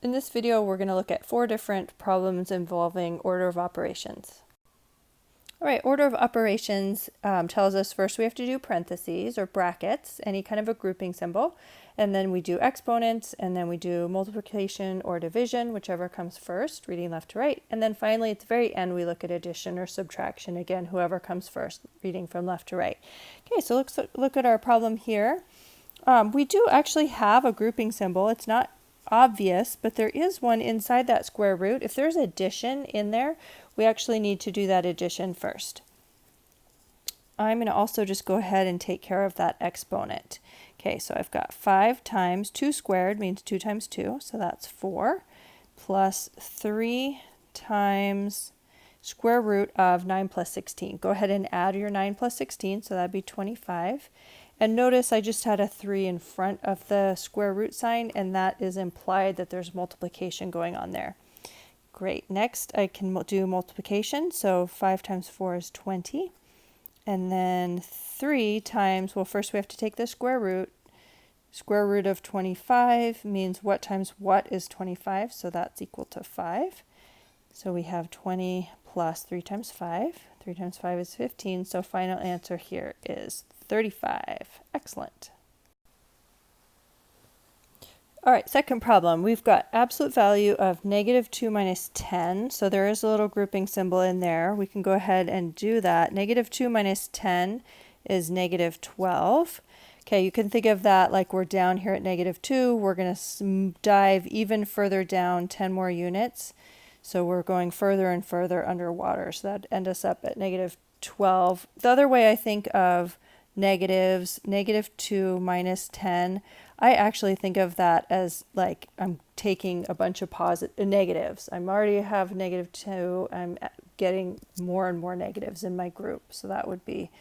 In this video, we're going to look at 4 different problems involving order of operations. All right, order of operations tells us first we have to do parentheses or brackets, any kind of a grouping symbol, and then we do exponents, and then we do multiplication or division, whichever comes first, reading left to right, and then finally at the very end we look at addition or subtraction, again, whoever comes first, reading from left to right. Okay, so let's look at our problem here. We do actually have a grouping symbol. It's not obvious, but there is one inside that square root. If there's addition in there, we actually need to do that addition first. I'm going to also just go ahead and take care of that exponent. Okay, so I've got 5 times 2 squared means 2 times 2, so that's 4, plus 3 times square root of 9 plus 16. Go ahead and add your 9 plus 16, so that'd be 25. And notice I just had a 3 in front of the square root sign, and that is implied that there's multiplication going on there. Great. Next, I can do multiplication. So 5 times 4 is 20. And then 3 times, well, first we have to take the square root. Square root of 25 means what times what is 25, so that's equal to 5. So we have 20 plus 3 times 5. 3 times 5 is 15, so final answer here is 35. Excellent. All right, second problem. We've got absolute value of -2 minus 10. So there is a little grouping symbol in there. We can go ahead and do that. -2 minus 10 is -12. Okay, you can think of that like we're down here at -2. We're going to dive even further down 10 more units. So we're going further and further underwater. So that end us up at -12. The other way I think of negatives, -2 minus 10, I actually think of that as like I'm taking a bunch of negatives. I already have -2. I'm getting more and more negatives in my group. So that would be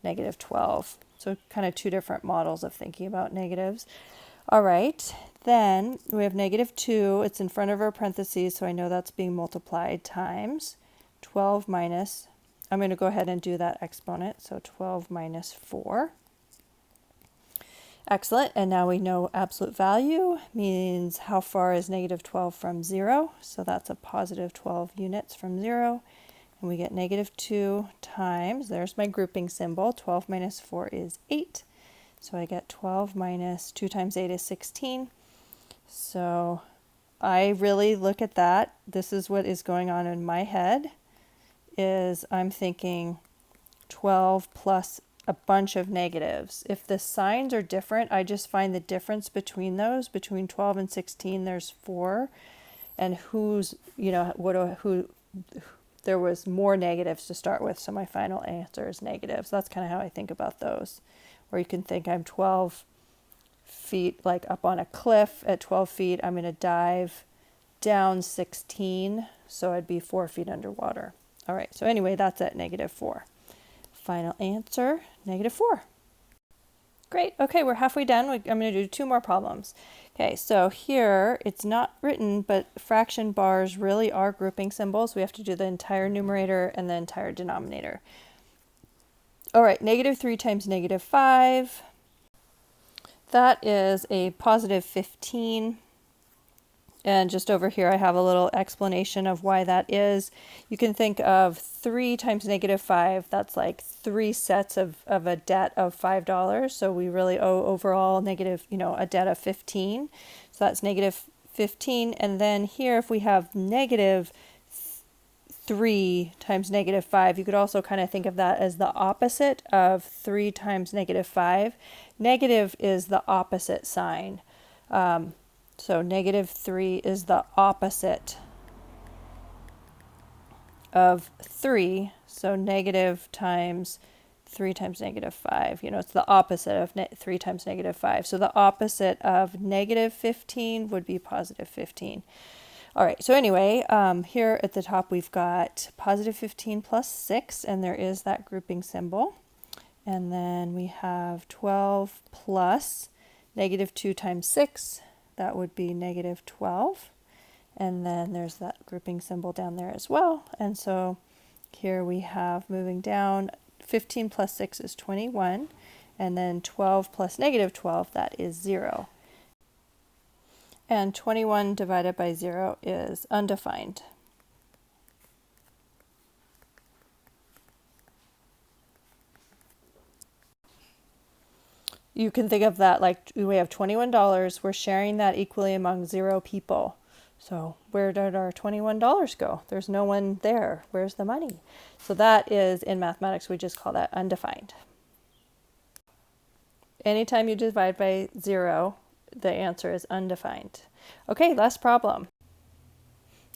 -12. So kind of 2 different models of thinking about negatives. All right, then we have -2. It's in front of our parentheses, so I know that's being multiplied times 12 minus, I'm going to go ahead and do that exponent, so 12 minus 4. Excellent, and now we know absolute value means how far is -12 from 0, so that's a positive 12 units from 0, and we get -2 times, there's my grouping symbol, 12 minus 4 is 8, so I get 12 minus 2 times 8 is 16, so I really look at that, this is what is going on in my head, is I'm thinking 12 plus a bunch of negatives. If the signs are different, I just find the difference between those, between 12 and 16, there's 4, and who's, you know, there was more negatives to start with, so my final answer is negative. So that's kind of how I think about those. Or you can think I'm 12 feet, like up on a cliff. At 12 feet, I'm going to dive down 16, so I'd be 4 feet underwater. All right, so anyway, that's at -4. Final answer, -4. Great, okay, we're halfway done. I'm going to do 2 more problems. Okay, so here, it's not written, but fraction bars really are grouping symbols. We have to do the entire numerator and the entire denominator. All right, -3 times -5. That is a positive 15. And just over here, I have a little explanation of why that is. You can think of 3 times -5. That's like 3 sets of a debt of $5. So we really owe overall a debt of 15. So that's -15. And then here, if we have -3 times -5, you could also kind of think of that as the opposite of 3 times -5. Negative is the opposite sign. So -3 is the opposite of 3. So negative times 3 times -5. You know, it's the opposite of 3 times -5. So the opposite of -15 would be positive 15. All right, so anyway, here at the top we've got positive 15 plus 6, and there is that grouping symbol. And then we have 12 plus -2 times 6. That would be -12. And then there's that grouping symbol down there as well. And so here we have, moving down, 15 plus 6 is 21. And then 12 plus -12, that is 0. And 21 divided by 0 is undefined. You can think of that like we have $21. We're sharing that equally among 0 people. So where did our $21 go? There's no one there. Where's the money? So that is, in mathematics, we just call that undefined. Anytime you divide by 0, the answer is undefined. Okay, last problem.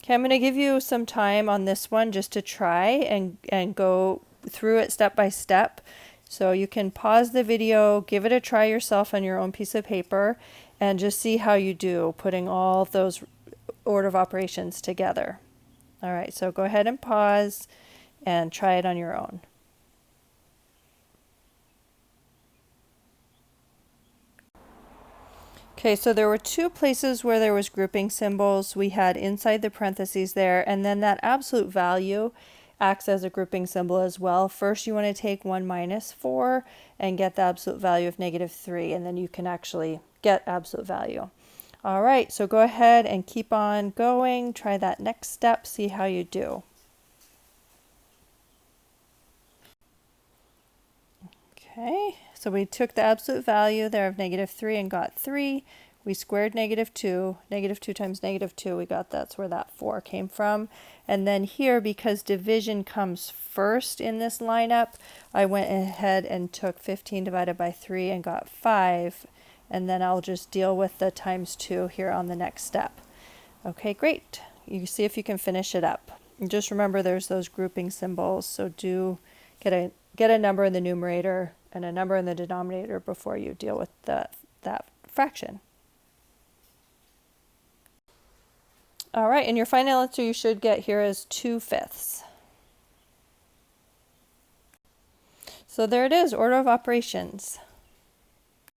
Okay, I'm going to give you some time on this one just to try and go through it step by step. So you can pause the video, give it a try yourself on your own piece of paper, and just see how you do putting all those order of operations together. All right, so go ahead and pause and try it on your own. Okay, so there were 2 places where there was grouping symbols. We had inside the parentheses there, and then that absolute value acts as a grouping symbol as well. First, you want to take 1 minus 4 and get the absolute value of -3, and then you can actually get absolute value. All right, so go ahead and keep on going. Try that next step, see how you do. Okay, so we took the absolute value there of -3 and got 3. We squared -2. -2 times -2, we got that's where that 4 came from. And then here, because division comes first in this lineup, I went ahead and took 15 divided by 3 and got 5. And then I'll just deal with the times 2 here on the next step. Okay, great. You see if you can finish it up. And just remember there's those grouping symbols, so do get a number in the numerator and a number in the denominator before you deal with that fraction. All right, and your final answer you should get here is 2/5. So there it is, order of operations.